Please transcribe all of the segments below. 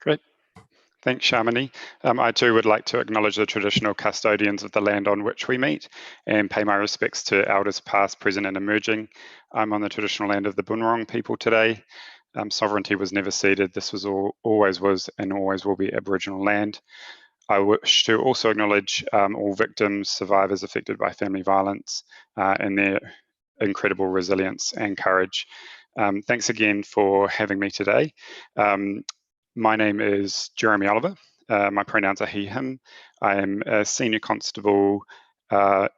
Great. Thanks, Shamini. I too would like to acknowledge the traditional custodians of the land on which we meet and pay my respects to elders past, present and emerging. I'm on the traditional land of the Bunurong people today. Sovereignty was never ceded. This was always was and always will be Aboriginal land. I wish to also acknowledge all victims, survivors affected by family violence and their incredible resilience and courage. Thanks again for having me today. My name is Jeremy Oliver. My pronouns are he, him. I am a senior constable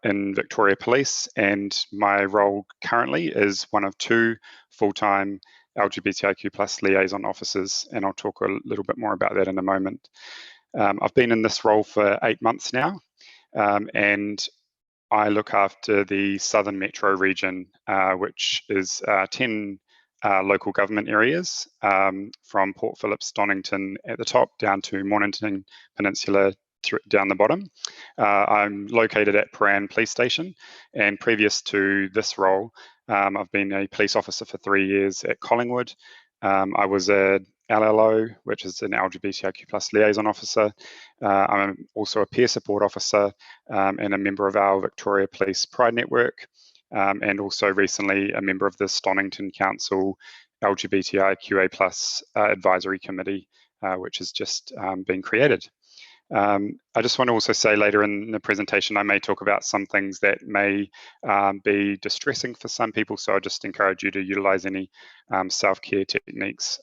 in Victoria Police, and my role currently is one of 2 full-time LGBTIQ+ liaison officers, and I'll talk a little bit more about that in a moment. I've been in this role for 8 months now, and I look after the Southern Metro region, which is 10 local government areas, from Port Phillip, Stonington at the top down to Mornington Peninsula down the bottom. I'm located at Paran Police Station, and previous to this role, I've been a police officer for 3 years at Collingwood. I was a LLO, which is an LGBTIQ+ liaison officer. I'm also a peer support officer and a member of our Victoria Police Pride Network, and also recently a member of the Stonington Council LGBTIQA+ Advisory Committee, which has just been created. I just want to also say later in the presentation, I may talk about some things that may be distressing for some people, so I just encourage you to utilize any self-care techniques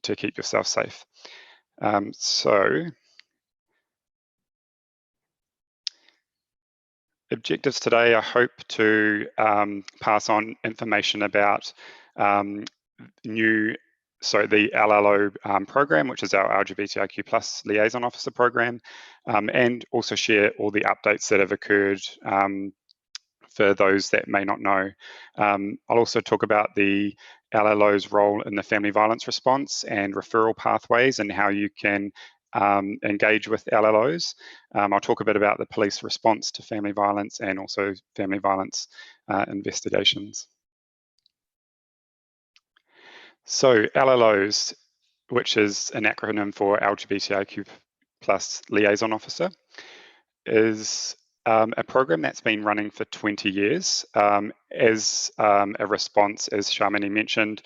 to keep yourself safe. So, objectives today, I hope to pass on information about the LLO program, which is our LGBTIQ+ Liaison Officer Program, and also share all the updates that have occurred for those that may not know. I'll also talk about the LLO's role in the family violence response and referral pathways and how you can engage with LLOs. I'll talk a bit about the police response to family violence and also family violence investigations. So LLOs, which is an acronym for LGBTIQ+ Liaison Officer, is a program that's been running for 20 years as a response, as Shamini mentioned,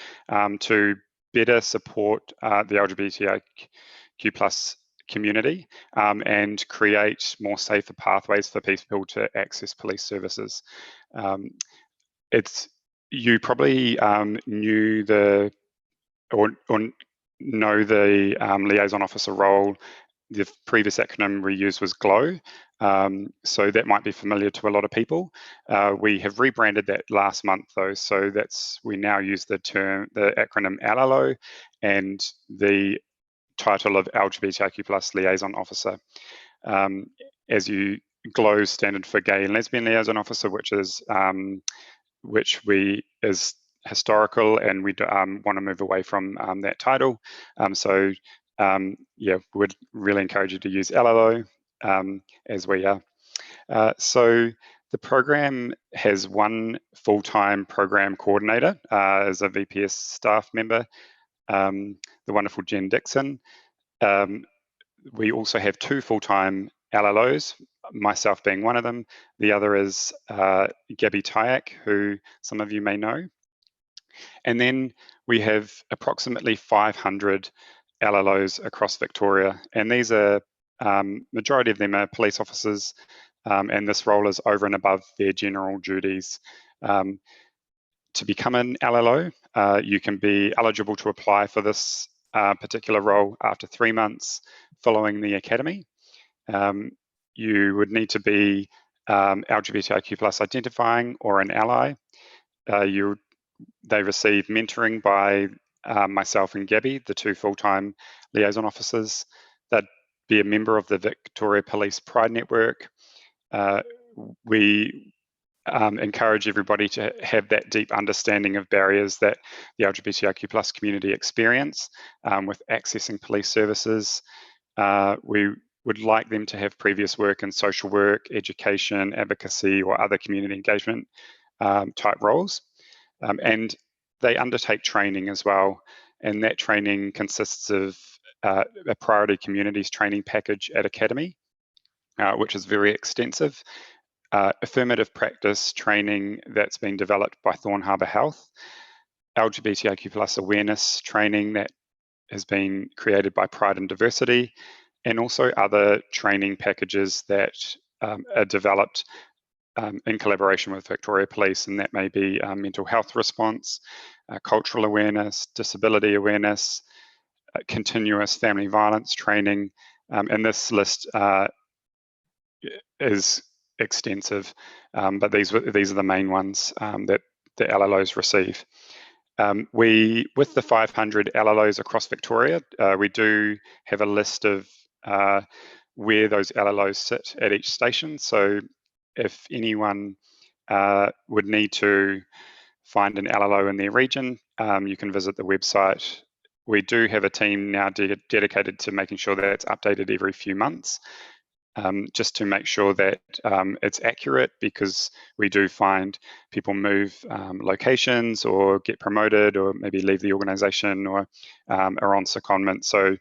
to better support the LGBTIQ+ community and create more safer pathways for people to access police services. You probably knew or know the liaison officer role. The previous acronym we used was GLOW, so that might be familiar to a lot of people. We have rebranded that last month though, so we now use the acronym LLO and the title of LGBTIQ+ Liaison Officer. GLOW standard for Gay and Lesbian Liaison Officer, which is historical, and we want to move away from that title. Yeah, would really encourage you to use LLO as we are. So the program has 1 full-time program coordinator as a VPS staff member, the wonderful Jen Dixon. We also have 2 full-time LLOs, myself being one of them. The other is Gabby Tyack, who some of you may know. And then we have approximately 500 LLOs across Victoria, and these are, majority of them are police officers, and this role is over and above their general duties. To become an LLO, you can be eligible to apply for this particular role after 3 months following the academy. You would need to be LGBTIQ+ identifying or an ally. They receive mentoring by myself and Gabby, the 2 full-time liaison officers. They'd be a member of the Victoria Police Pride Network. We encourage everybody to have that deep understanding of barriers that the LGBTIQ+ community experience with accessing police services. We would like them to have previous work in social work, education, advocacy, or other community engagement type roles. And they undertake training as well. and that training consists of a priority communities training package at Academy, which is very extensive. Affirmative practice training that's been developed by Thorn Harbour Health, LGBTIQ+ awareness training that has been created by Pride and Diversity, and also other training packages that are developed in collaboration with Victoria Police, and that may be mental health response, cultural awareness, disability awareness, continuous family violence training, and this list is extensive, but these are the main ones that the LLOs receive. With the 500 LLOs across Victoria, we do have a list of where those LLOs sit at each station. So if anyone would need to find an LLO in their region, you can visit the website. We do have a team now dedicated to making sure that it's updated every few months, just to make sure that it's accurate, because we do find people move locations or get promoted or maybe leave the organisation or are on secondment. So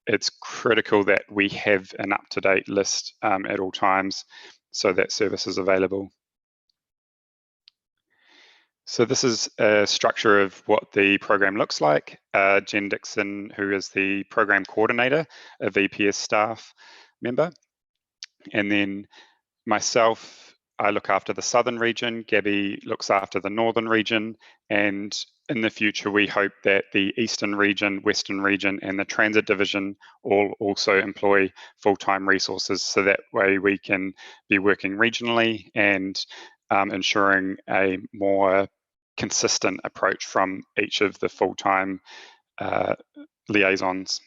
it's critical that we have an up-to-date list at all times so that service is available. So this is a structure of what the program looks like. Jen Dixon, who is the program coordinator, a VPS staff member. And then myself, I look after the southern region, Gabby looks after the northern region, and in the future we hope that the eastern region, western region, and the transit division all also employ full-time resources, so that way we can be working regionally and ensuring a more consistent approach from each of the full-time liaisons.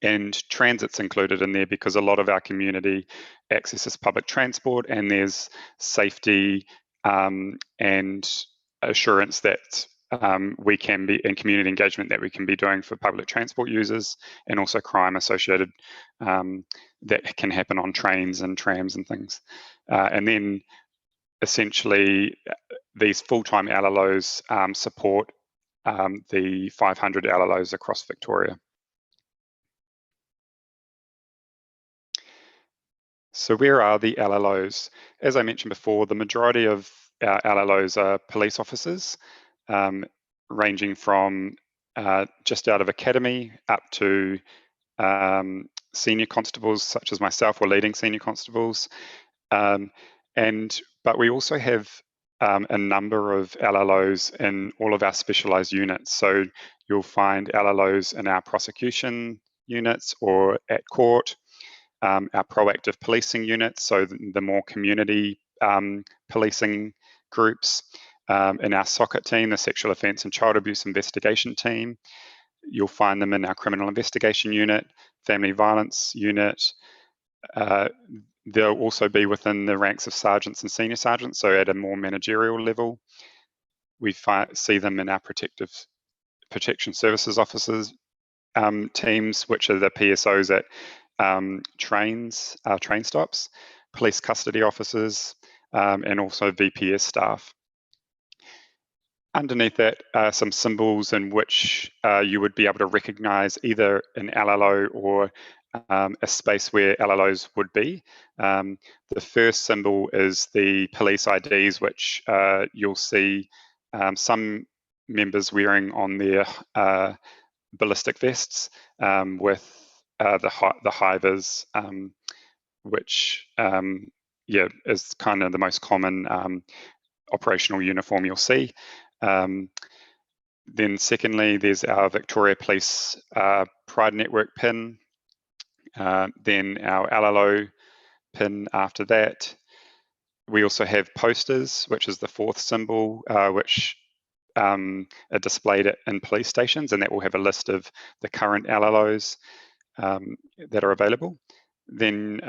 And transit's included in there because a lot of our community accesses public transport, and there's safety and assurance that we can be in community engagement that we can be doing for public transport users, and also crime associated that can happen on trains and trams and things. And then essentially these full-time LLOs support the 500 LLOs across Victoria. So where are the LLOs? As I mentioned before, the majority of our LLOs are police officers, ranging from just out of academy up to senior constables such as myself, or leading senior constables. But we also have a number of LLOs in all of our specialised units. So you'll find LLOs in our prosecution units or at court, our proactive policing units, so the more community policing groups, in our SOCIT team, the Sexual Offence and Child Abuse Investigation team. You'll find them in our Criminal Investigation Unit, Family Violence Unit. They'll also be within the ranks of sergeants and senior sergeants, so at a more managerial level. We see them in our Protection Services Officers teams, which are the PSOs at train stops, police custody officers, and also VPS staff. Underneath that are some symbols in which you would be able to recognise either an LLO or a space where LLOs would be. The first symbol is the police IDs, which you'll see some members wearing on their ballistic vests with the hivers, which is kind of the most common operational uniform you'll see. Then secondly, there's our Victoria Police Pride Network pin, then our LLO pin after that. We also have posters, which is the fourth symbol, which are displayed in police stations, and that will have a list of the current LLOs that are available. Then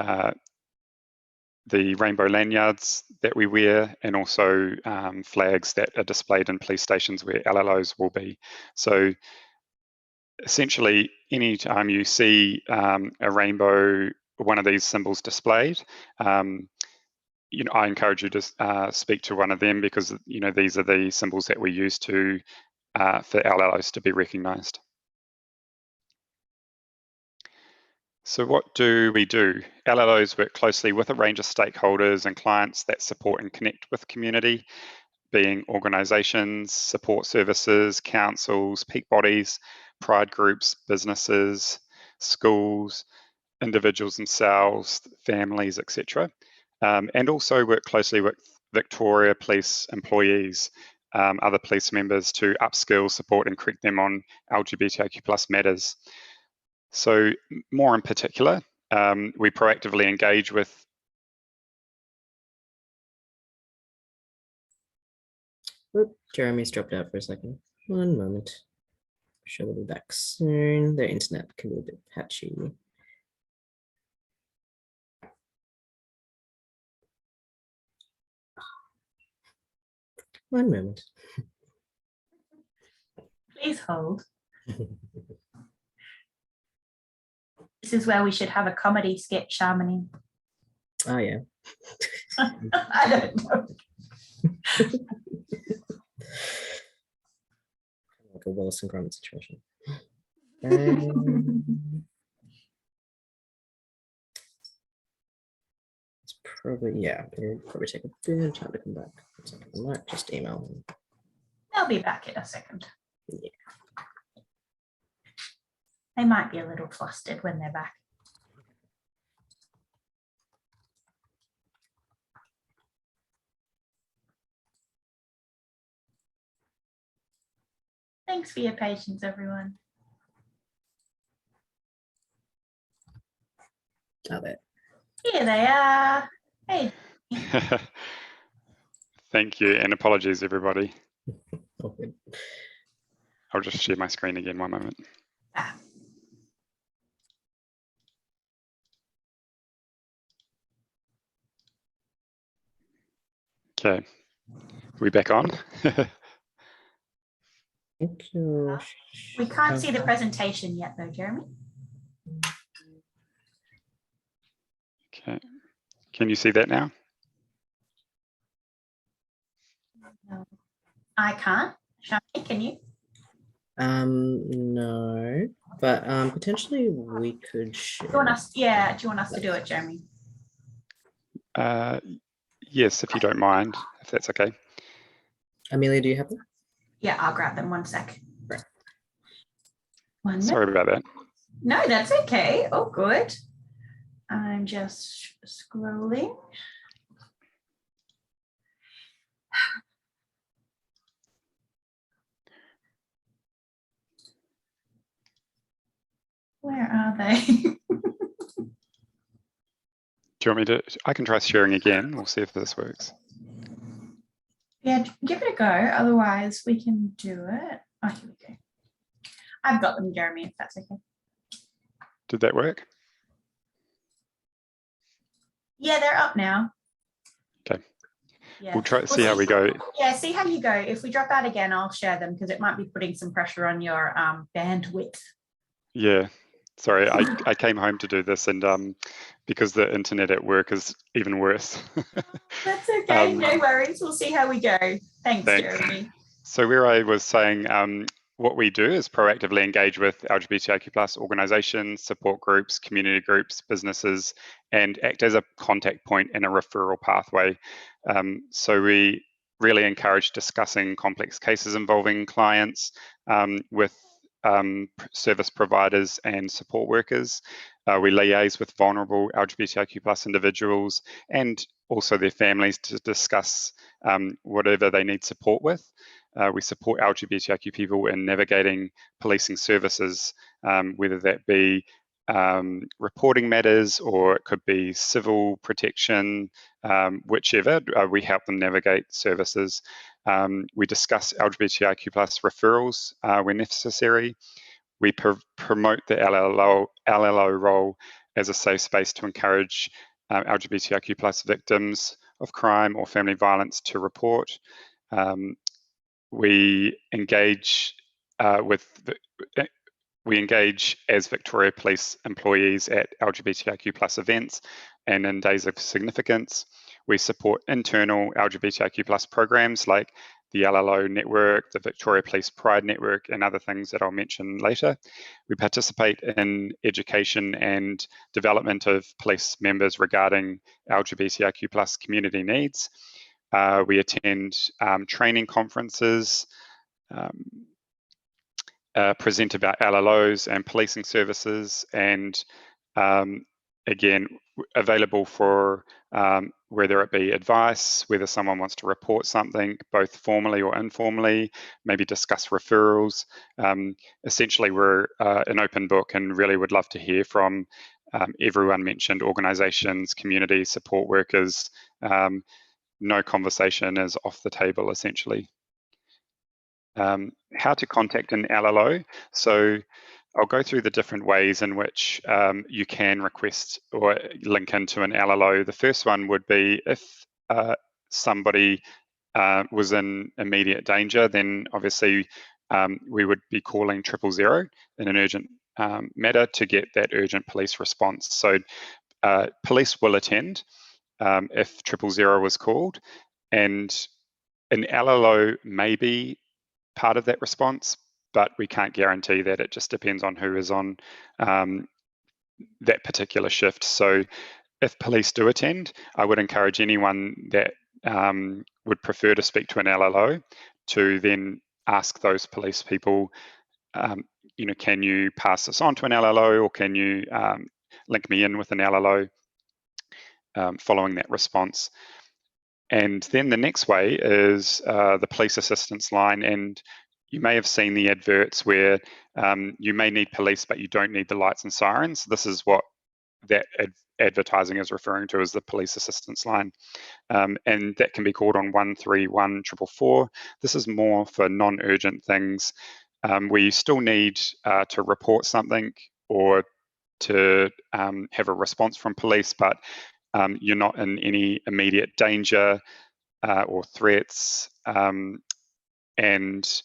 the rainbow lanyards that we wear, and also flags that are displayed in police stations where LLOs will be. So essentially, anytime you see a rainbow, one of these symbols displayed, I encourage you to speak to one of them, because these are the symbols that we use to for LLOs to be recognised. So what do we do? LLOs work closely with a range of stakeholders and clients that support and connect with community, being organisations, support services, councils, peak bodies, pride groups, businesses, schools, individuals themselves, families, etc. And also work closely with Victoria Police employees, other police members to upskill, support and correct them on LGBTIQ+ matters. So more in particular, we proactively engage with... Oop, Jeremy's dropped out for a second. One moment. Sure we'll be back soon. Their internet can be a bit patchy. One moment. Please hold. This is where we should have a comedy sketch, Shamini. Oh, yeah. I don't know. Like a Wallace and Gromit situation. It's probably, yeah, it'll probably take a bit of time to come back. I might just email them. They'll be back in a second. Yeah. They might be a little flustered when they're back. Thanks for your patience, everyone. Oh, there. Here they are. Hey. Thank you, and apologies, everybody. Oh, good. I'll just share my screen again, one moment. Okay, we back on? Thank you. We can't see the presentation yet though, Jeremy. Okay, can you see that now? No, I can't. Shani, can you? No, but potentially we could share. Do you want us? Yeah, do you want us to do it, Jeremy? Yes, if you don't mind, if that's okay. Amelia, do you have them? Yeah, I'll grab them. One sec. Right. One minute. Sorry about that. No, that's okay. Oh, good. I'm just scrolling. Where are they? Do you want me to? I can try sharing again. We'll see if this works. Yeah, give it a go. Otherwise, we can do it. Oh, here we go. I've got them, Jeremy, if that's okay. Did that work? Yeah, they're up now. Okay. Yeah. We'll try see how we go. Yeah, see how you go. If we drop out again, I'll share them because it might be putting some pressure on your bandwidth. Yeah. Sorry, I came home to do this, and because the internet at work is even worse. That's okay, no worries. We'll see how we go. Thanks. Jeremy. So where I was saying, what we do is proactively engage with LGBTIQ+ organisations, support groups, community groups, businesses, and act as a contact point and a referral pathway. So we really encourage discussing complex cases involving clients with service providers and support workers. We liaise with vulnerable LGBTIQ+ individuals and also their families to discuss whatever they need support with. We support LGBTIQ people in navigating policing services, whether that be reporting matters or it could be civil protection, whichever. We help them navigate services. We discuss LGBTIQ+ referrals when necessary. We promote the LLO role as a safe space to encourage LGBTIQ+ victims of crime or family violence to report. We engage we engage as Victoria Police employees at LGBTIQ+ events and in days of significance. We support internal LGBTIQ+ programs like the LLO network, the Victoria Police Pride network, and other things that I'll mention later. We participate in education and development of police members regarding LGBTIQ+ community needs. We attend training conferences, present about LLOs and policing services, and again, available for whether it be advice, whether someone wants to report something, both formally or informally, maybe discuss referrals. Essentially, we're an open book and really would love to hear from everyone mentioned, organisations, community, support workers. No conversation is off the table, essentially. How to contact an LLO. So I'll go through the different ways in which you can request or link into an LLO. The first one would be if somebody was in immediate danger, then obviously we would be calling 000 in an urgent matter to get that urgent police response. So police will attend if 000 was called, and an LLO may be part of that response, but we can't guarantee that. It just depends on who is on that particular shift. So if police do attend, I would encourage anyone that would prefer to speak to an LLO to then ask those police people, you know, can you pass this on to an LLO, or can you link me in with an LLO following that response. And then the next way is the police assistance line, and you may have seen the adverts where you may need police, but you don't need the lights and sirens. This is what that advertising is referring to as the police assistance line. And that can be called on 131 444. This is more for non-urgent things. We still need to report something or to have a response from police, but you're not in any immediate danger or threats. And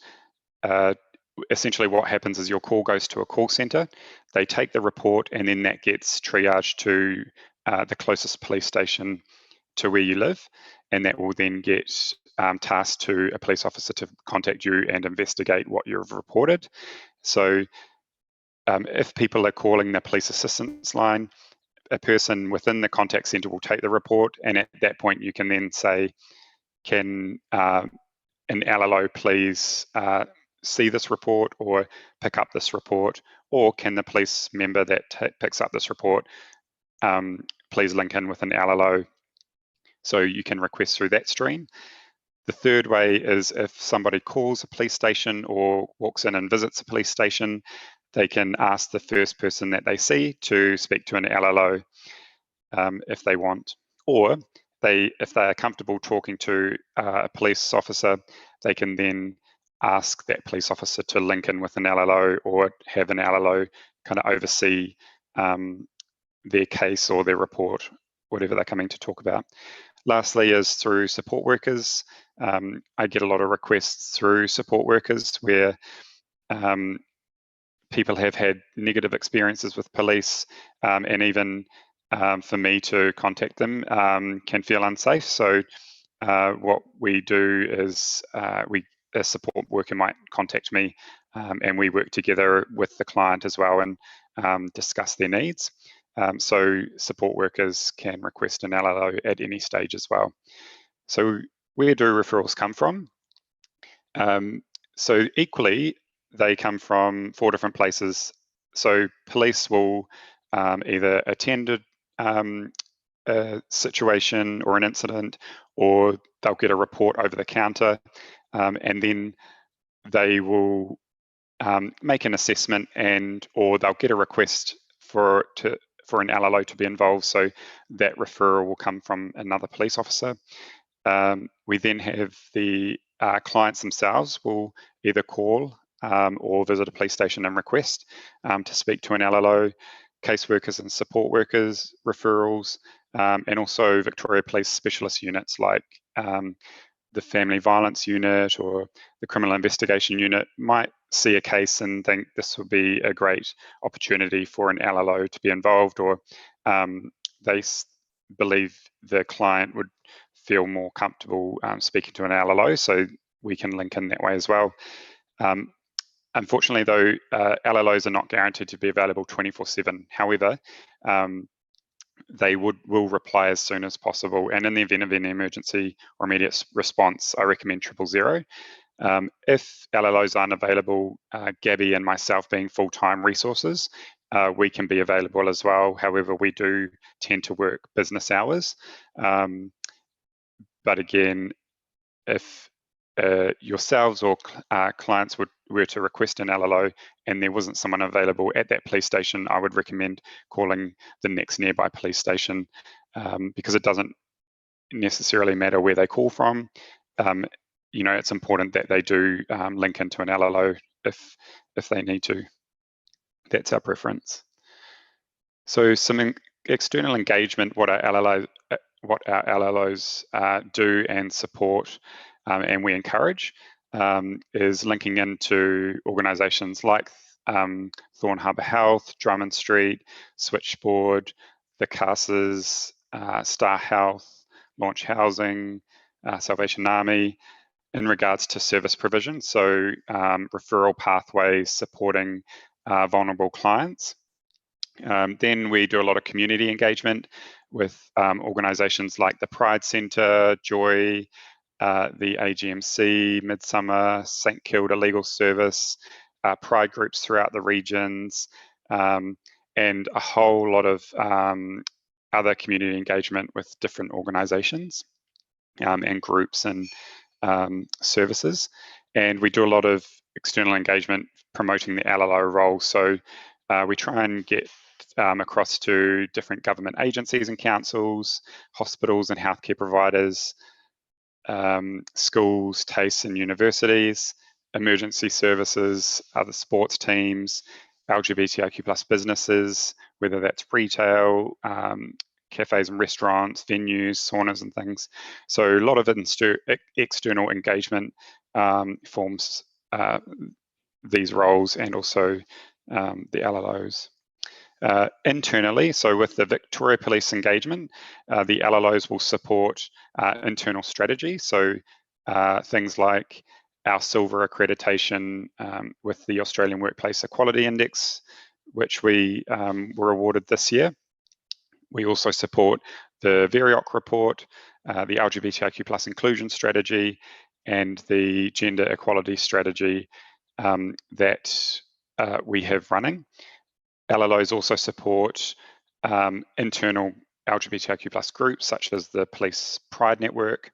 essentially what happens is your call goes to a call center. They take the report, and then that gets triaged to the closest police station to where you live, and that will then get tasked to a police officer to contact you and investigate what you've reported. So if people are calling the police assistance line, a person within the contact center will take the report, and at that point you can then say, can an LLO please see this report or pick up this report, or can the police member that picks up this report please link in with an LLO? So you can request through that stream. The third way is if somebody calls a police station or walks in and visits a police station, they can ask the first person that they see to speak to an LLO if they want. Or if they are comfortable talking to a police officer, they can then ask that police officer to link in with an LLO or have an LLO kind of oversee their case or their report, whatever they're coming to talk about. Lastly is through support workers. I get a lot of requests through support workers where people have had negative experiences with police, and even for me to contact them can feel unsafe. So what we do is a support worker might contact me, and we work together with the client as well and discuss their needs. So support workers can request an LLO at any stage as well. So where do referrals come from? So equally, they come from 4 different places. So police will either attend a situation or an incident, or they'll get a report over the counter, and then they will make an assessment, or they'll get a request for an LLO to be involved. So that referral will come from another police officer. We then have the clients themselves will either call or visit a police station and request to speak to an LLO, caseworkers and support workers, referrals, and also Victoria Police specialist units like the family violence unit or the criminal investigation unit might see a case and think this would be a great opportunity for an LLO to be involved, or they believe the client would feel more comfortable speaking to an LLO. So we can link in that way as well. Unfortunately, though, LLOs are not guaranteed to be available 24/7. However, they will reply as soon as possible. And in the event of any emergency or immediate response, I recommend 000. If LLOs aren't available, Gabby and myself being full-time resources, we can be available as well. However, we do tend to work business hours. But again, if yourselves or clients were to request an LLO and there wasn't someone available at that police station, I would recommend calling the next nearby police station, because it doesn't necessarily matter where they call from. You know, it's important that they do link into an LLO if they need to. That's our preference. So some external engagement, what our LLOs do and support, and we encourage, is linking into organisations like Thorn Harbour Health, Drummond Street, Switchboard, the CASAs, Star Health, Launch Housing, Salvation Army, in regards to service provision, so referral pathways supporting vulnerable clients. Then we do a lot of community engagement with organisations like the Pride Centre, Joy, the AGMC, Midsummer, St Kilda Legal Service, pride groups throughout the regions, and a whole lot of other community engagement with different organisations and groups and services. And we do a lot of external engagement promoting the LLO role. So we try and get across to different government agencies and councils, hospitals and healthcare providers, schools, TAFEs and universities, emergency services, other sports teams, LGBTIQ+ businesses, whether that's retail, cafes and restaurants, venues, saunas and things. So a lot of external engagement forms these roles, and also the LLOs. Internally, so with the Victoria Police engagement, the LLOs will support internal strategy. So things like our silver accreditation with the Australian Workplace Equality Index, which we were awarded this year. We also support the VERIOC report, the LGBTIQ+ inclusion strategy, and the gender equality strategy that we have running. LLOs also support internal LGBTIQ+ groups, such as the Police Pride Network.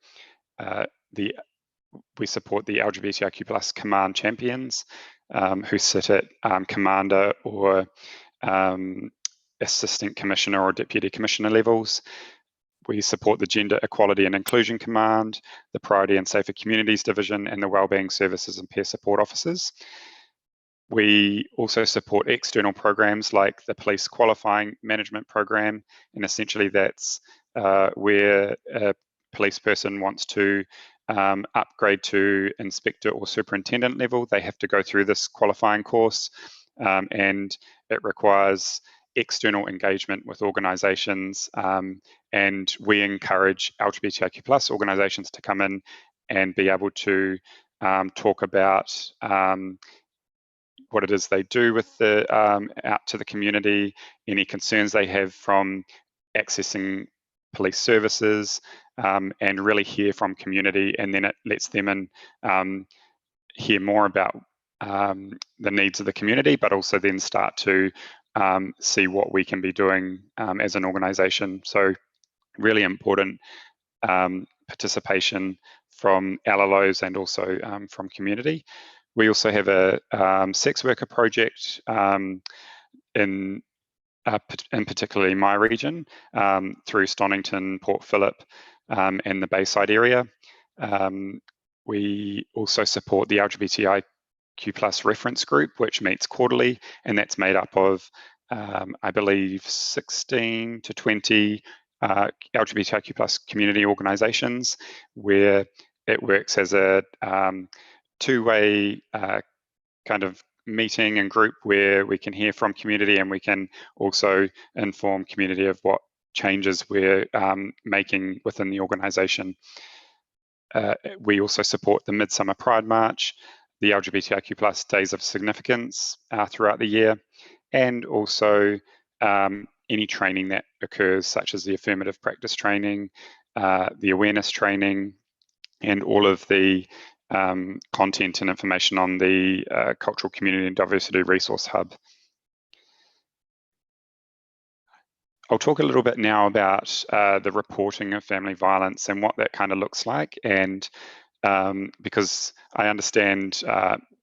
We support the LGBTIQ+ Command Champions, who sit at Commander or Assistant Commissioner or Deputy Commissioner levels. We support the Gender Equality and Inclusion Command, the Priority and Safer Communities Division, and the Wellbeing Services and Peer Support Officers. We also support external programs like the Police Qualifying Management Program, and essentially that's where a police person wants to upgrade to inspector or superintendent level. They have to go through this qualifying course, and it requires external engagement with organisations, and we encourage LGBTIQ+ organisations to come in and be able to talk about what it is they do with the out to the community, any concerns they have from accessing police services, and really hear from community, and then it lets them in hear more about the needs of the community, but also then start to see what we can be doing as an organisation. So really important participation from LLOs and also from community. We also have a sex worker project in particularly my region, through Stonington, Port Phillip, and the Bayside area. We also support the LGBTIQ+ reference group, which meets quarterly, and that's made up of, I believe, 16 to 20 LGBTIQ+ community organisations, where it works as a two-way kind of meeting and group where we can hear from community, and we can also inform community of what changes we're making within the organisation. we also support the Midsummer Pride March, the LGBTIQ+ Days of Significance throughout the year, and also any training that occurs, such as the affirmative practice training, the awareness training, and all of the content and information on the Cultural Community and Diversity Resource Hub. I'll talk a little bit now about the reporting of family violence and what that kind of looks like. And because I understand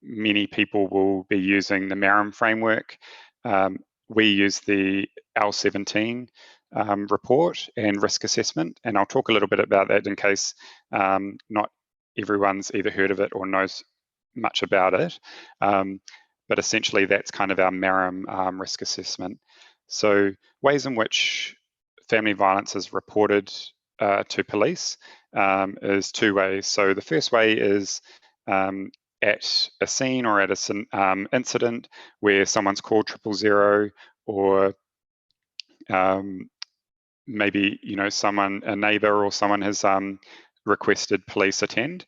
many people will be using the MARAM framework, we use the L17 report and risk assessment. And I'll talk a little bit about that in case not everyone's either heard of it or knows much about it. But essentially, that's kind of our MARAM risk assessment. So ways in which family violence is reported to police is two ways. So the first way is at a scene or at an incident where someone's called 000, or maybe a neighbour or someone has requested police attend.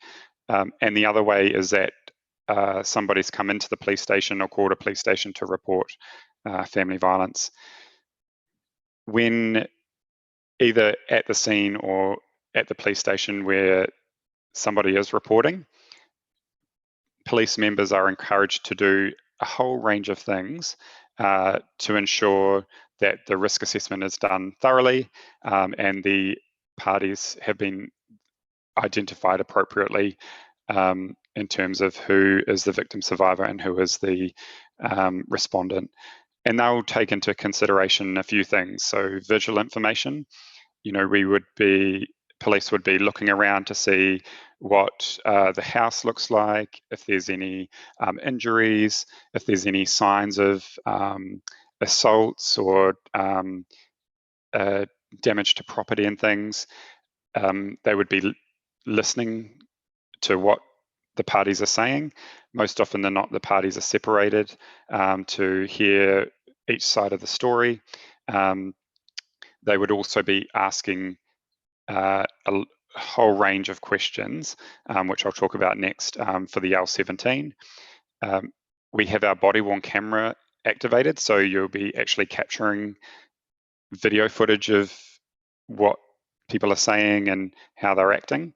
And the other way is that somebody's come into the police station or called a police station to report family violence. When either at the scene or at the police station where somebody is reporting, police members are encouraged to do a whole range of things to ensure that the risk assessment is done thoroughly and the parties have been identified appropriately in terms of who is the victim survivor and who is the respondent. And they'll take into consideration a few things. So visual information, police would be looking around to see what the house looks like, if there's any injuries, if there's any signs of assaults or damage to property and things. They would be listening to what the parties are saying. Most often than not, the parties are separated to hear each side of the story. They would also be asking a whole range of questions, which I'll talk about next for the L17. We have our body-worn camera activated, so you'll be actually capturing video footage of what people are saying and how they're acting.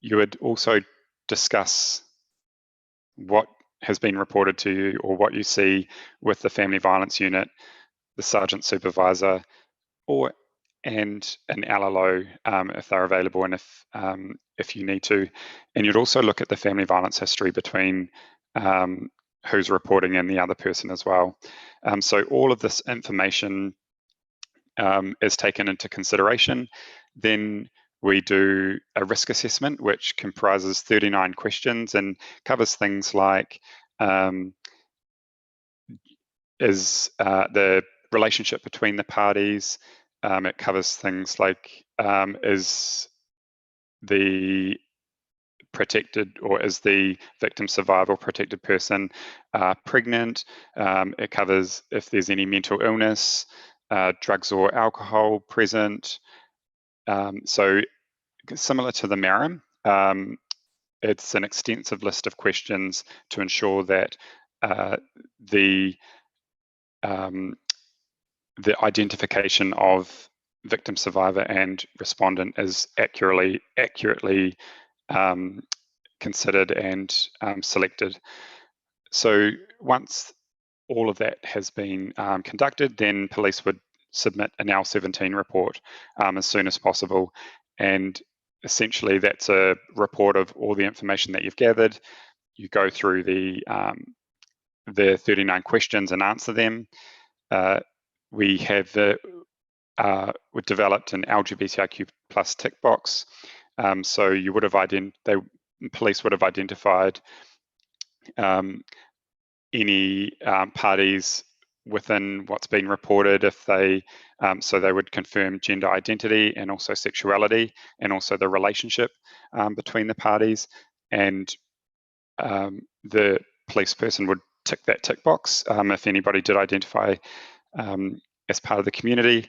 You would also discuss what has been reported to you or what you see with the family violence unit, the sergeant supervisor, and an LLO if they're available and if you need to. And you'd also look at the family violence history between who's reporting and the other person as well. So all of this information is taken into consideration. Then we do a risk assessment, which comprises 39 questions and covers things like is the relationship between the parties. It covers things like is the protected or is the victim survivor protected person pregnant. It covers if there's any mental illness, drugs or alcohol present. So similar to the MARAM, it's an extensive list of questions to ensure that the identification of victim survivor and respondent is accurately considered and selected. So once all of that has been conducted, then police would submit an L17 report as soon as possible. And essentially that's a report of all the information that you've gathered. You go through the 39 questions and answer them. We have we developed an LGBTIQ+ tick box. So you would have police would have identified any parties within what's been reported if they so they would confirm gender identity and also sexuality and also the relationship between the parties, and the police person would tick that tick box if anybody did identify as part of the community.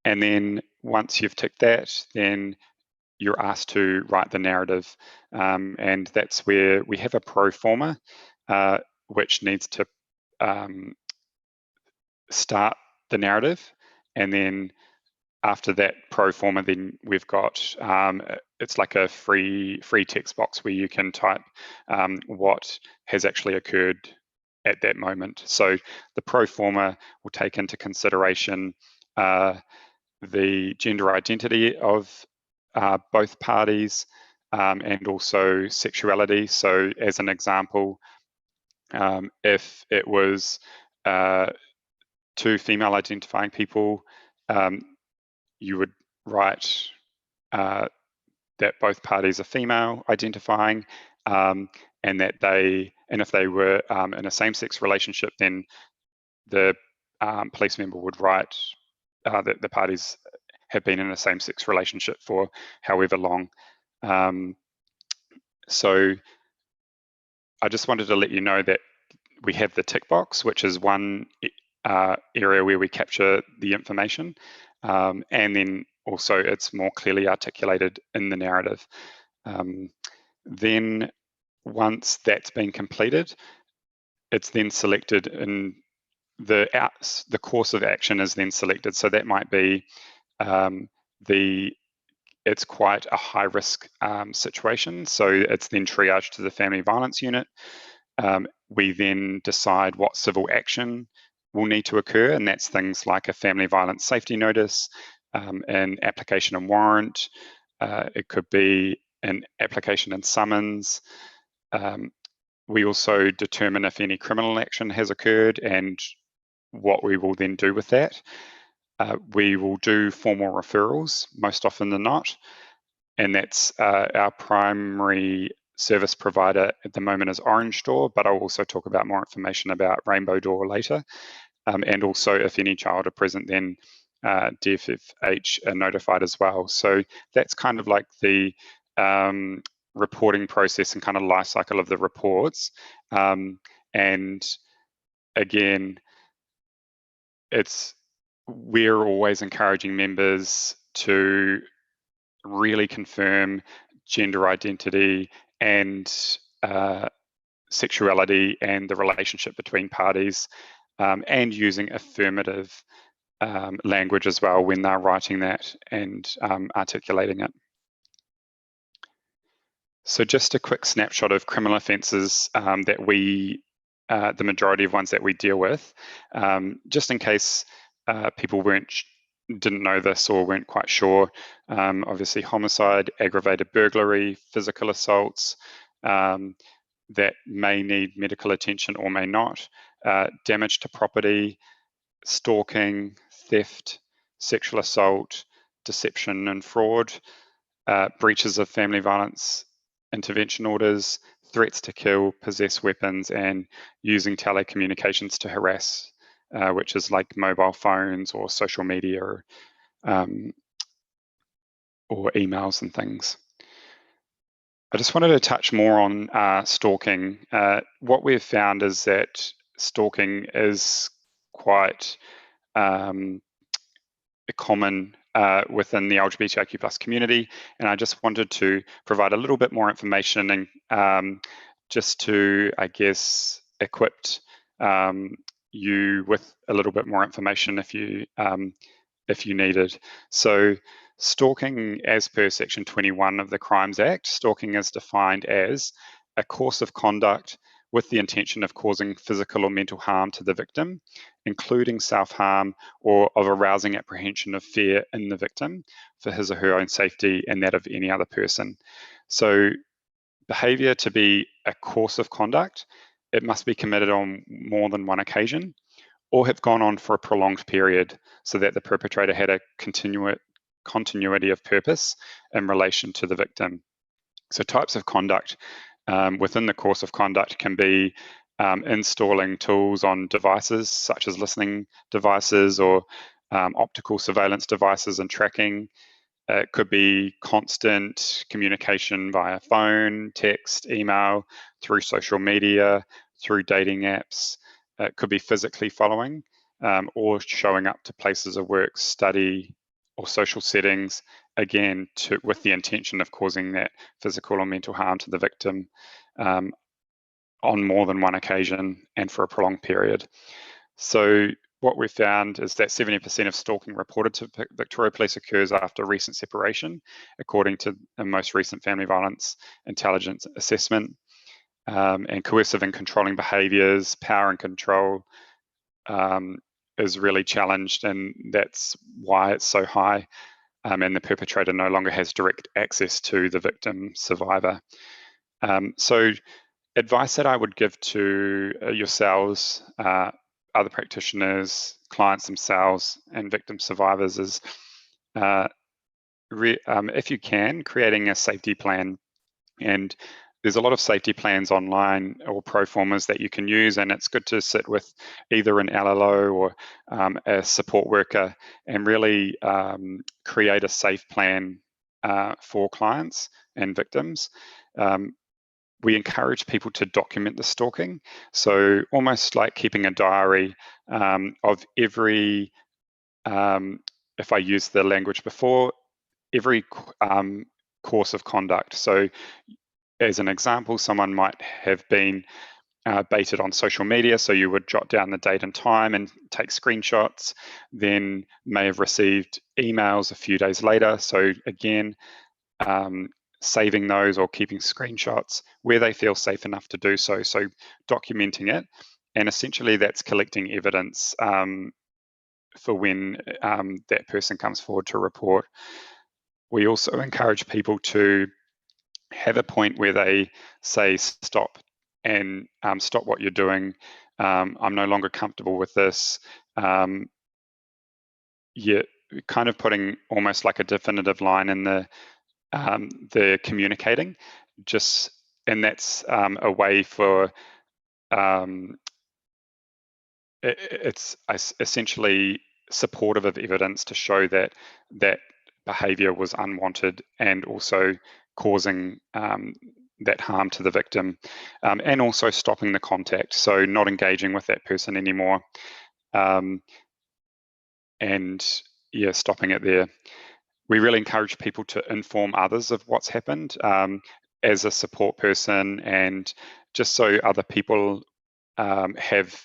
And then once you've ticked that, then you're asked to write the narrative, and that's where we have a pro forma, which needs to start the narrative, and then after that pro forma, then we've got it's like a free text box where you can type what has actually occurred at that moment. So the pro forma will take into consideration the gender identity of both parties and also sexuality. So as an example, if it was two female identifying people, you would write that both parties are female identifying, and if they were in a same-sex relationship, then the police member would write that the parties have been in a same-sex relationship for however long. So I just wanted to let you know that we have the tick box, which is one area where we capture the information, and then also it's more clearly articulated in the narrative. Then once that's been completed, it's then selected in the course of action is then selected. So that might be it's quite a high risk situation. So it's then triaged to the family violence unit. We then decide what civil action will need to occur, and that's things like a family violence safety notice, an application and warrant. It could be an application and summons. We also determine if any criminal action has occurred and what we will then do with that. We will do formal referrals most often than not, and that's our primary service provider at the moment is Orange Door, but I'll also talk about more information about Rainbow Door later. And also if any child are present, then DFFH are notified as well. So that's kind of like the reporting process and kind of life cycle of the reports. And again, we're always encouraging members to really confirm gender identity and sexuality and the relationship between parties, and using affirmative language as well when they're writing that and articulating it. So just a quick snapshot of criminal offences that the majority of ones that we deal with, just in case people didn't know this or weren't quite sure. Obviously homicide, aggravated burglary, physical assaults that may need medical attention or may not, damage to property, stalking, theft, sexual assault, deception and fraud, breaches of family violence intervention orders, threats to kill, possess weapons, and using telecommunications to harass, which is like mobile phones or social media or emails and things. I just wanted to touch more on stalking. What we've found is that stalking is quite common within the LGBTIQ+ community, and I just wanted to provide a little bit more information and just to, I guess, equip you with a little bit more information if you needed. So stalking, as per Section 21 of the Crimes Act, stalking is defined as a course of conduct with the intention of causing physical or mental harm to the victim, including self-harm or of arousing apprehension of fear in the victim for his or her own safety and that of any other person. So behaviour to be a course of conduct, it must be committed on more than one occasion or have gone on for a prolonged period so that the perpetrator had a continuity of purpose in relation to the victim. So types of conduct within the course of conduct can be installing tools on devices such as listening devices or optical surveillance devices and tracking. It could be constant communication via phone, text, email, through social media, through dating apps. It could be physically following or showing up to places of work, study, or social settings, again, with the intention of causing that physical or mental harm to the victim on more than one occasion and for a prolonged period. So what we found is that 70% of stalking reported to Victoria Police occurs after recent separation, according to the most recent family violence intelligence assessment. And coercive and controlling behaviours, power and control is really challenged, and that's why it's so high. And the perpetrator no longer has direct access to the victim survivor. So advice that I would give to yourselves, other practitioners, clients themselves, and victim survivors is, if you can, creating a safety plan. And there's a lot of safety plans online or pro formas that you can use, and it's good to sit with either an LLO or a support worker and really create a safe plan for clients and victims. We encourage people to document the stalking, so almost like keeping a diary of every, if I used the language before, every course of conduct. So as an example, someone might have been baited on social media, so you would jot down the date and time and take screenshots, then may have received emails a few days later. So again, saving those or keeping screenshots where they feel safe enough to do so. So documenting it, and essentially that's collecting evidence for when that person comes forward to report. We also encourage people to have a point where they say stop and stop what you're doing. I'm no longer comfortable with this. You're kind of putting almost like a definitive line in the communicating, and that's a way for it's essentially supportive of evidence to show that that behavior was unwanted and also causing that harm to the victim, and also stopping the contact, so not engaging with that person anymore, and yeah, stopping it there. We really encourage people to inform others of what's happened as a support person, and just so other people have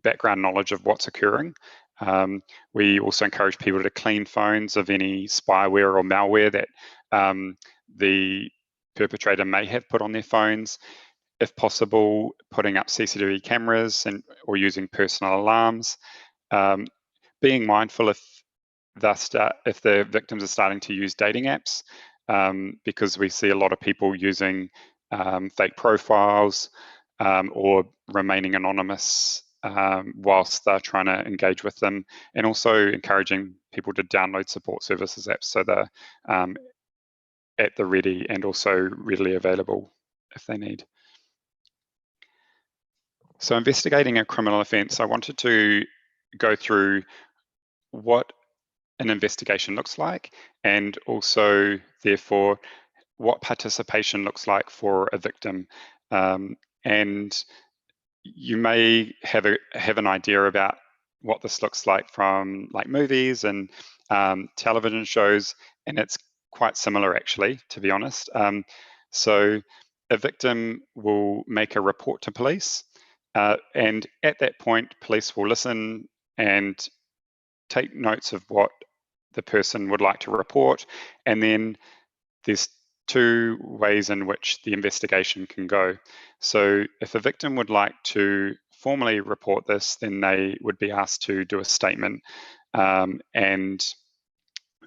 background knowledge of what's occurring. We also encourage people to clean phones of any spyware or malware that the perpetrator may have put on their phones. If possible, putting up CCTV cameras or using personal alarms. Being mindful if the victims are starting to use dating apps, because we see a lot of people using fake profiles or remaining anonymous whilst they're trying to engage with them, and also encouraging people to download support services apps so they're at the ready and also readily available if they need. So investigating a criminal offence, I wanted to go through what an investigation looks like, and also therefore what participation looks like for a victim. And you may have an idea about what this looks like from like movies and television shows, and it's quite similar actually, to be honest. So a victim will make a report to police, and at that point, police will listen and take notes of what the person would like to report, and then there's two ways in which the investigation can go. So if a victim would like to formally report this, then they would be asked to do a statement, and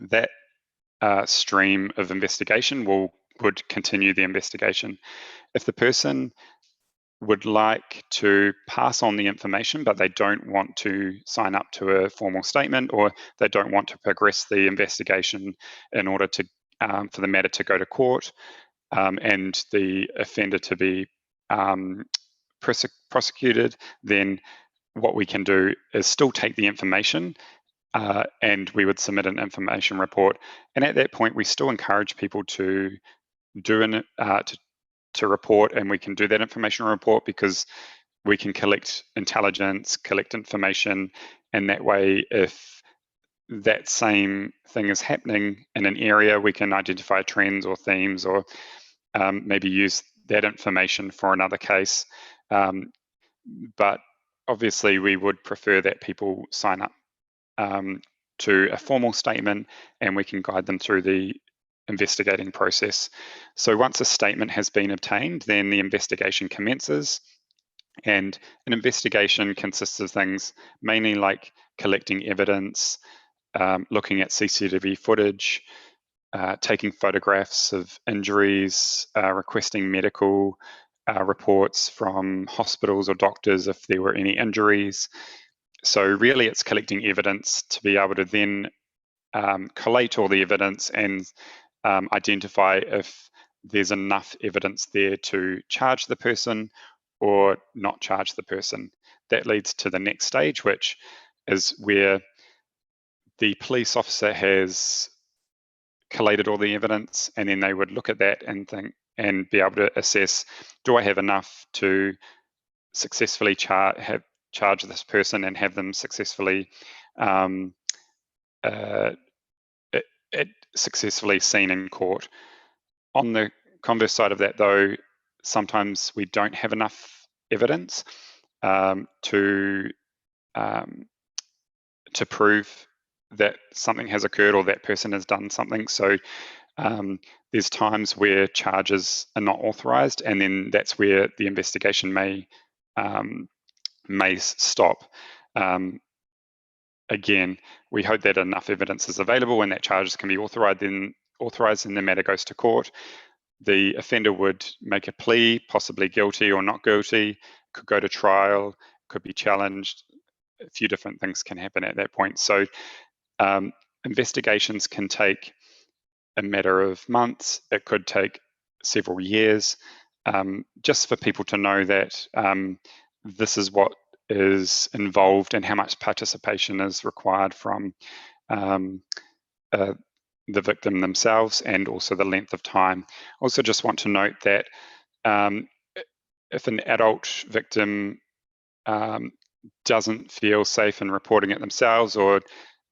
that stream of investigation would continue the investigation. If the person would like to pass on the information, but they don't want to sign up to a formal statement, or they don't want to progress the investigation in order to for the matter to go to court and the offender to be prosecuted, then what we can do is still take the information and we would submit an information report. And at that point, we still encourage people to do to report, and we can do that information report because we can collect intelligence, collect information, and that way, if that same thing is happening in an area, we can identify trends or themes, or maybe use that information for another case. But obviously we would prefer that people sign up to a formal statement, and we can guide them through the investigating process. So once a statement has been obtained, then the investigation commences. And an investigation consists of things mainly like collecting evidence, looking at CCTV footage, taking photographs of injuries, requesting medical reports from hospitals or doctors if there were any injuries. So really it's collecting evidence to be able to then collate all the evidence and identify if there's enough evidence there to charge the person or not charge the person. That leads to the next stage, which is where the police officer has collated all the evidence, and then they would look at that and think and be able to assess, do I have enough to successfully charge this person and have them successfully successfully seen in court. On the converse side of that, though, sometimes we don't have enough evidence to prove that something has occurred or that person has done something. So there's times where charges are not authorized, and then that's where the investigation may stop. Again, we hope that enough evidence is available and that charges can be authorized, and the matter goes to court. The offender would make a plea, possibly guilty or not guilty, could go to trial, could be challenged. A few different things can happen at that point. So investigations can take a matter of months. It could take several years. Just for people to know that this is what is involved and how much participation is required from the victim themselves, and also the length of time. Also just want to note that if an adult victim doesn't feel safe in reporting it themselves, or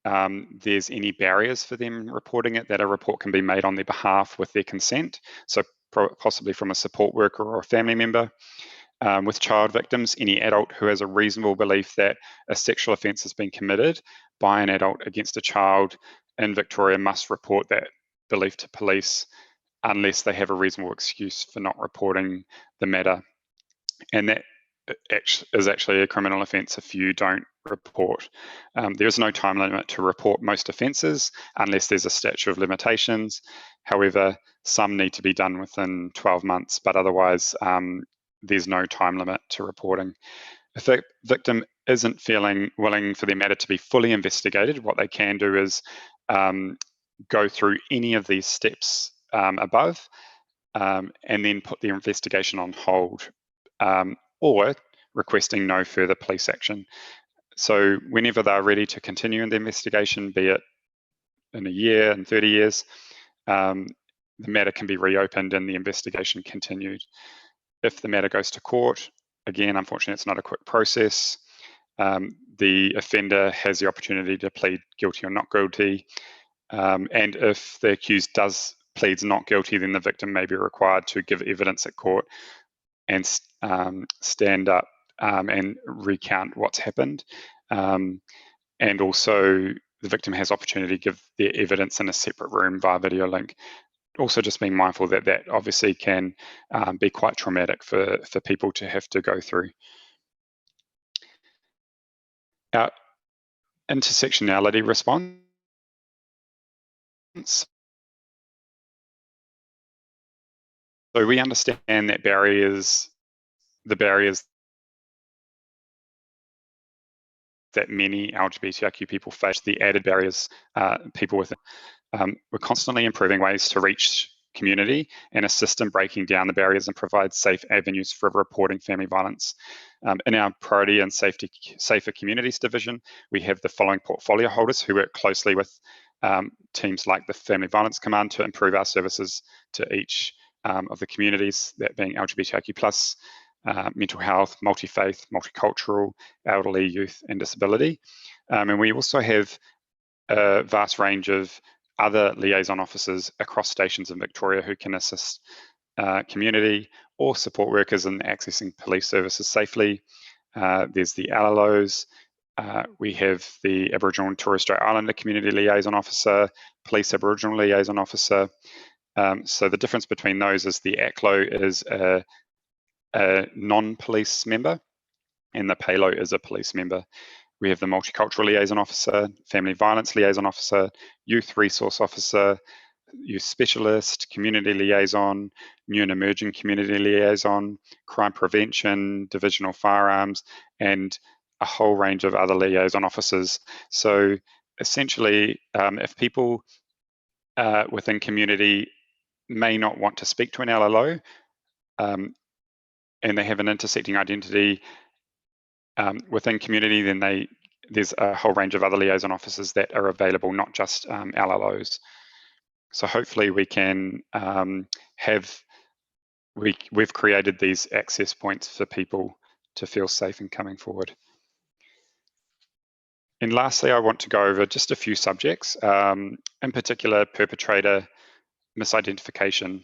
there's any barriers for them reporting it, that a report can be made on their behalf with their consent, so possibly from a support worker or a family member. With child victims, any adult who has a reasonable belief that a sexual offence has been committed by an adult against a child in Victoria must report that belief to police unless they have a reasonable excuse for not reporting the matter. And that is actually a criminal offence if you don't report. There is no time limit to report most offences unless there's a statute of limitations. However, some need to be done within 12 months, but otherwise there's no time limit to reporting. If a victim isn't feeling willing for their matter to be fully investigated, what they can do is go through any of these steps above and then put their investigation on hold, or requesting no further police action. So whenever they're ready to continue in the investigation, be it in a year and 30 years, the matter can be reopened and the investigation continued. If the matter goes to court, again, unfortunately, it's not a quick process. The offender has the opportunity to plead guilty or not guilty. And if the accused pleads not guilty, then the victim may be required to give evidence at court and stand up and recount what's happened. And also, the victim has opportunity to give their evidence in a separate room via video link. Also just being mindful that that obviously can be quite traumatic for people to have to go through. Our intersectionality response. So we understand that the barriers that many LGBTIQ people face, the added barriers people with. We're constantly improving ways to reach community and assist in breaking down the barriers and provide safe avenues for reporting family violence. In our Priority and Safer Communities Division, we have the following portfolio holders who work closely with teams like the Family Violence Command to improve our services to each of the communities, that being LGBTIQ+, mental health, multi-faith, multicultural, elderly, youth, and disability. And we also have a vast range of other liaison officers across stations in Victoria who can assist community or support workers in accessing police services safely. There's the LLOs. We have the Aboriginal and Torres Strait Islander Community Liaison Officer, Police Aboriginal Liaison Officer. So the difference between those is the ACLO is a non-police member and the PALO is a police member. We have the Multicultural Liaison Officer, Family Violence Liaison Officer, Youth Resource Officer, Youth Specialist, Community Liaison, New and Emerging Community Liaison, Crime Prevention, Divisional Firearms, and a whole range of other liaison officers. So essentially, if people within community may not want to speak to an LLO and they have an intersecting identity within community, then there's a whole range of other liaison officers that are available, not just LLOs. So hopefully we can we've created these access points for people to feel safe in coming forward. And lastly, I want to go over just a few subjects, in particular, perpetrator misidentification.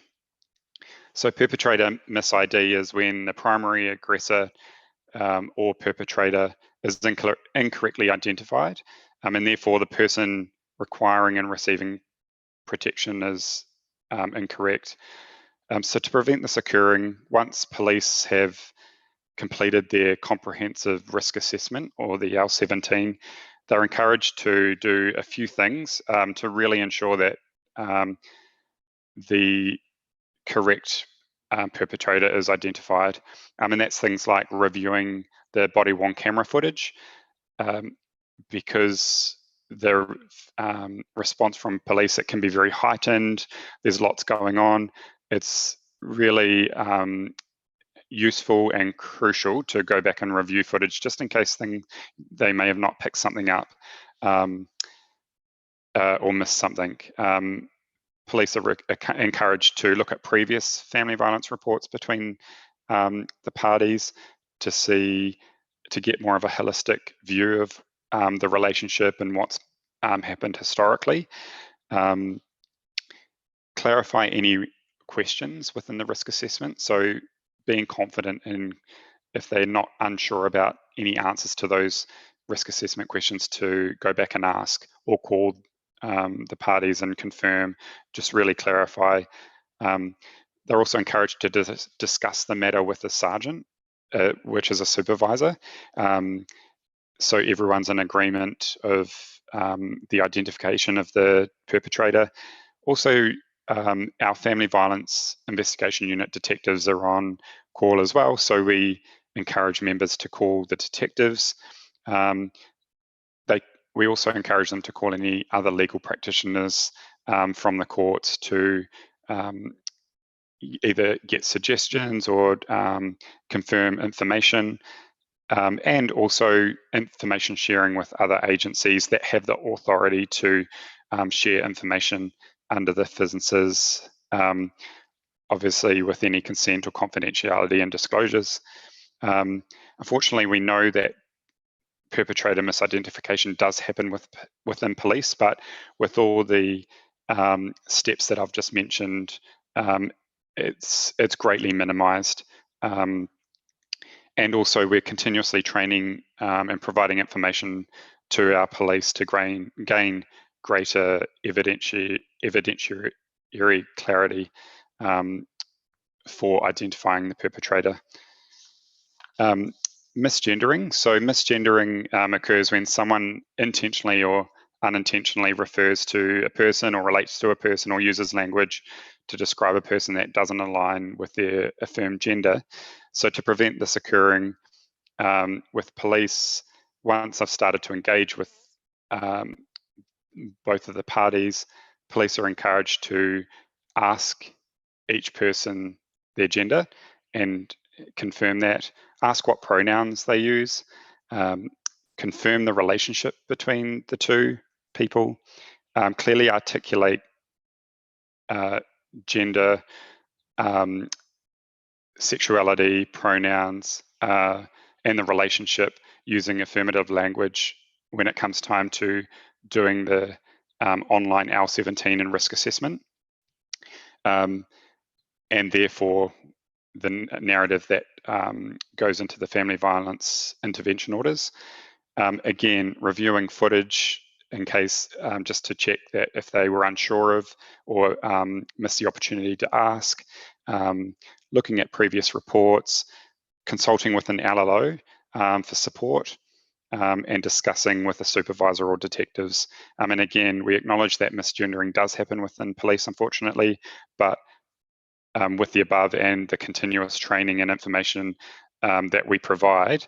So perpetrator mis-ID is when the primary aggressor or perpetrator is incorrectly identified, and therefore the person requiring and receiving protection is incorrect. So to prevent this occurring, once police have completed their comprehensive risk assessment, or the L17, they're encouraged to do a few things to really ensure that the correct perpetrator is identified. And that's things like reviewing the body-worn camera footage, because the response from police, it can be very heightened. There's lots going on. It's really useful and crucial to go back and review footage just in case they may have not picked something up or missed something. Police are encouraged to look at previous family violence reports between the parties to get more of a holistic view of the relationship and what's happened historically. Clarify any questions within the risk assessment. So being confident in, if they're not unsure about any answers to those risk assessment questions, to go back and ask or call the parties and confirm, just really clarify. They're also encouraged to discuss the matter with the sergeant, which is a supervisor. So everyone's in agreement of the identification of the perpetrator. Also, our family violence investigation unit detectives are on call as well. So we encourage members to call the detectives. We also encourage them to call any other legal practitioners from the courts to either get suggestions or confirm information, and also information sharing with other agencies that have the authority to share information under the offences, obviously with any consent or confidentiality and disclosures. Unfortunately, we know that perpetrator misidentification does happen within police, but with all the steps that I've just mentioned, it's greatly minimized. And also we're continuously training and providing information to our police to gain greater evidentiary clarity for identifying the perpetrator. Misgendering. So misgendering occurs when someone intentionally or unintentionally refers to a person or relates to a person or uses language to describe a person that doesn't align with their affirmed gender. So to prevent this occurring with police, once I've started to engage with both of the parties, police are encouraged to ask each person their gender and confirm that, ask what pronouns they use, confirm the relationship between the two people, clearly articulate gender, sexuality, pronouns, and the relationship using affirmative language when it comes time to doing the online L17 and risk assessment. And therefore, the narrative that goes into the family violence intervention orders. Again, reviewing footage in case, just to check that if they were unsure of or missed the opportunity to ask, looking at previous reports, consulting with an LLO for support, and discussing with a supervisor or detectives. And again, we acknowledge that misgendering does happen within police, unfortunately, but with the above and the continuous training and information that we provide,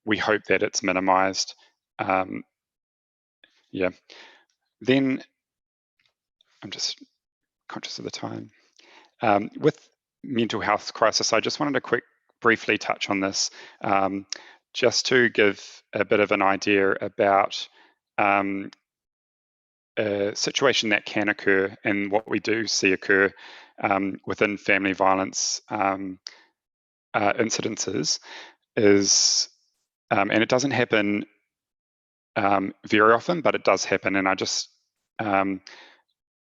we hope that it's minimized. Yeah. Then I'm just conscious of the time. With mental health crisis, I just wanted to briefly touch on this, just to give a bit of an idea about a situation that can occur and what we do see occur within family violence incidences is, and it doesn't happen very often, but it does happen, and I just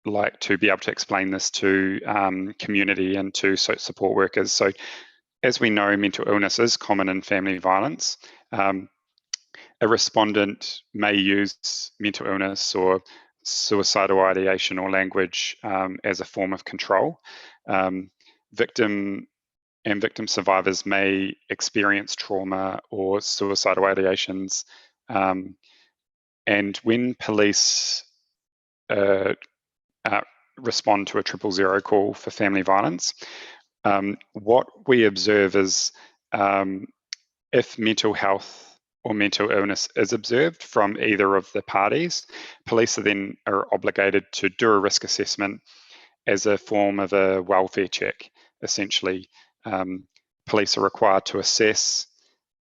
like to be able to explain this to community and to support workers. So as we know, mental illness is common in family violence. A respondent may use mental illness or suicidal ideation or language as a form of control. Victim survivors may experience trauma or suicidal ideations. And when police respond to a 000 call for family violence, what we observe is if mental health or mental illness is observed from either of the parties, police are obligated to do a risk assessment as a form of a welfare check. Essentially, police are required to assess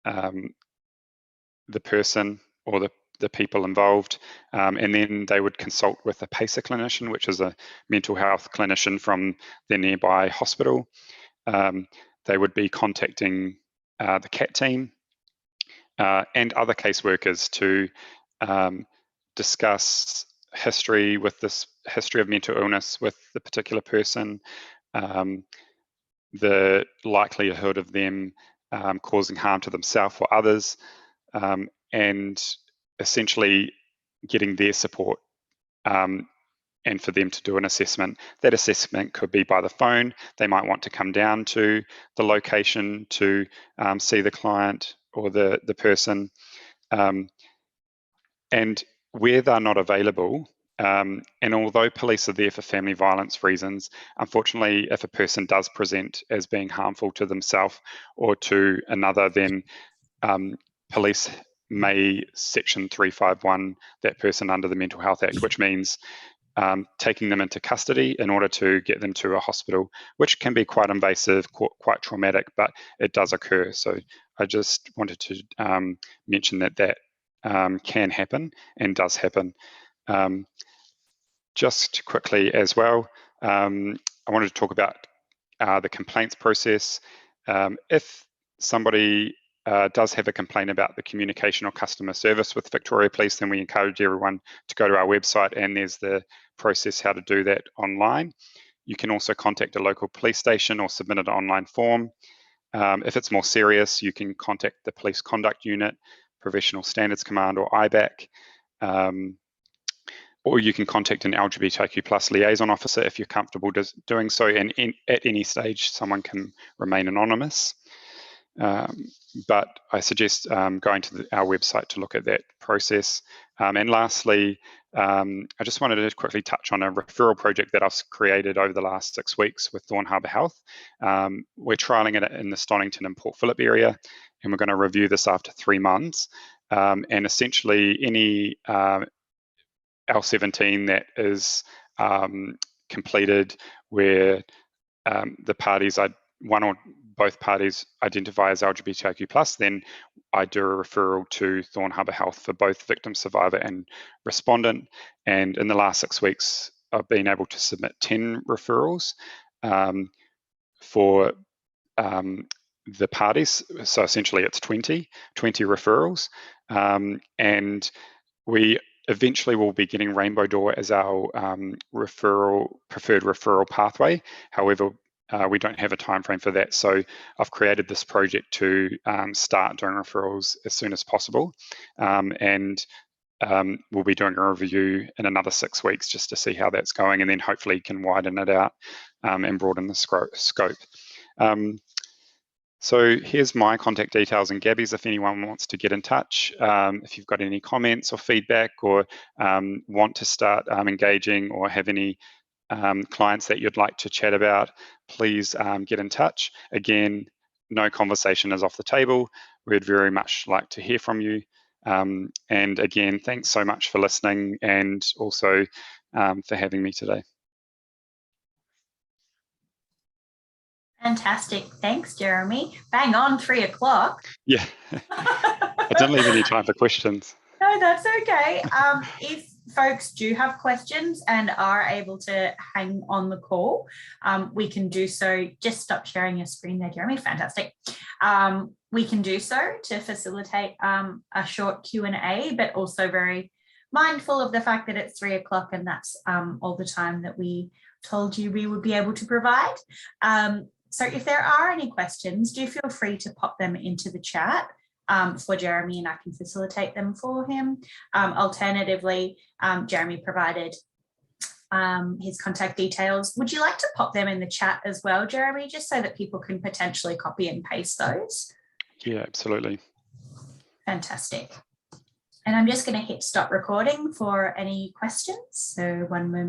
the person or the people involved, and then they would consult with a PACER clinician, which is a mental health clinician from the nearby hospital. They would be contacting the CAT team and other caseworkers to discuss history of mental illness with the particular person, the likelihood of them causing harm to themselves or others, and essentially getting their support and for them to do an assessment. That assessment could be by the phone. They might want to come down to the location to see the client or the person. And where they're not available, and although police are there for family violence reasons, unfortunately, if a person does present as being harmful to themselves or to another, then police may Section 351 that person under the Mental Health Act, which means taking them into custody in order to get them to a hospital, which can be quite invasive, quite traumatic, but it does occur. So I just wanted to mention that can happen and does happen. Just quickly as well, I wanted to talk about the complaints process. If somebody does have a complaint about the communication or customer service with Victoria Police, then we encourage everyone to go to our website, and there's the process how to do that online. You can also contact a local police station or submit an online form. If it's more serious, you can contact the Police Conduct Unit, Professional Standards Command, or IBAC. Or you can contact an LGBTIQ Liaison Officer if you're comfortable doing so, and at any stage someone can remain anonymous. But I suggest going to our website to look at that process. And lastly, I just wanted to quickly touch on a referral project that I've created over the last 6 weeks with Thorn Harbour Health. We're trialling it in the Stonington and Port Phillip area, and we're going to review this after 3 months. And essentially any L17 that is completed where the parties, one or both parties identify as LGBTIQ+, then I do a referral to Thorn Harbour Health for both victim, survivor and respondent. And in the last 6 weeks, I've been able to submit 10 referrals for the parties. So essentially it's 20 referrals. And We eventually will be getting Rainbow Door as our preferred referral pathway. However, we don't have a time frame for that. So I've created this project to start doing referrals as soon as possible. And we'll be doing a review in another 6 weeks just to see how that's going, and then hopefully can widen it out and broaden the scope. So here's my contact details and Gabby's if anyone wants to get in touch. If you've got any comments or feedback, or want to start engaging, or have any clients that you'd like to chat about, please get in touch. Again, no conversation is off the table. We'd very much like to hear from you. And again, thanks so much for listening, and also for having me today. Fantastic. Thanks, Jeremy. Bang on 3 o'clock. Yeah, I didn't leave any time for questions. No, that's okay. If folks do have questions and are able to hang on the call, we can do so. Just stop sharing your screen there, Jeremy. Fantastic. We can do so to facilitate a short Q&A, but also very mindful of the fact that it's 3 o'clock and that's all the time that we told you we would be able to provide. So if there are any questions, do feel free to pop them into the chat for Jeremy, and I can facilitate them for him. Alternatively, Jeremy provided his contact details. Would you like to pop them in the chat as well, Jeremy, just so that people can potentially copy and paste those? Yeah, absolutely. Fantastic. And I'm just going to hit stop recording for any questions. So 1 moment.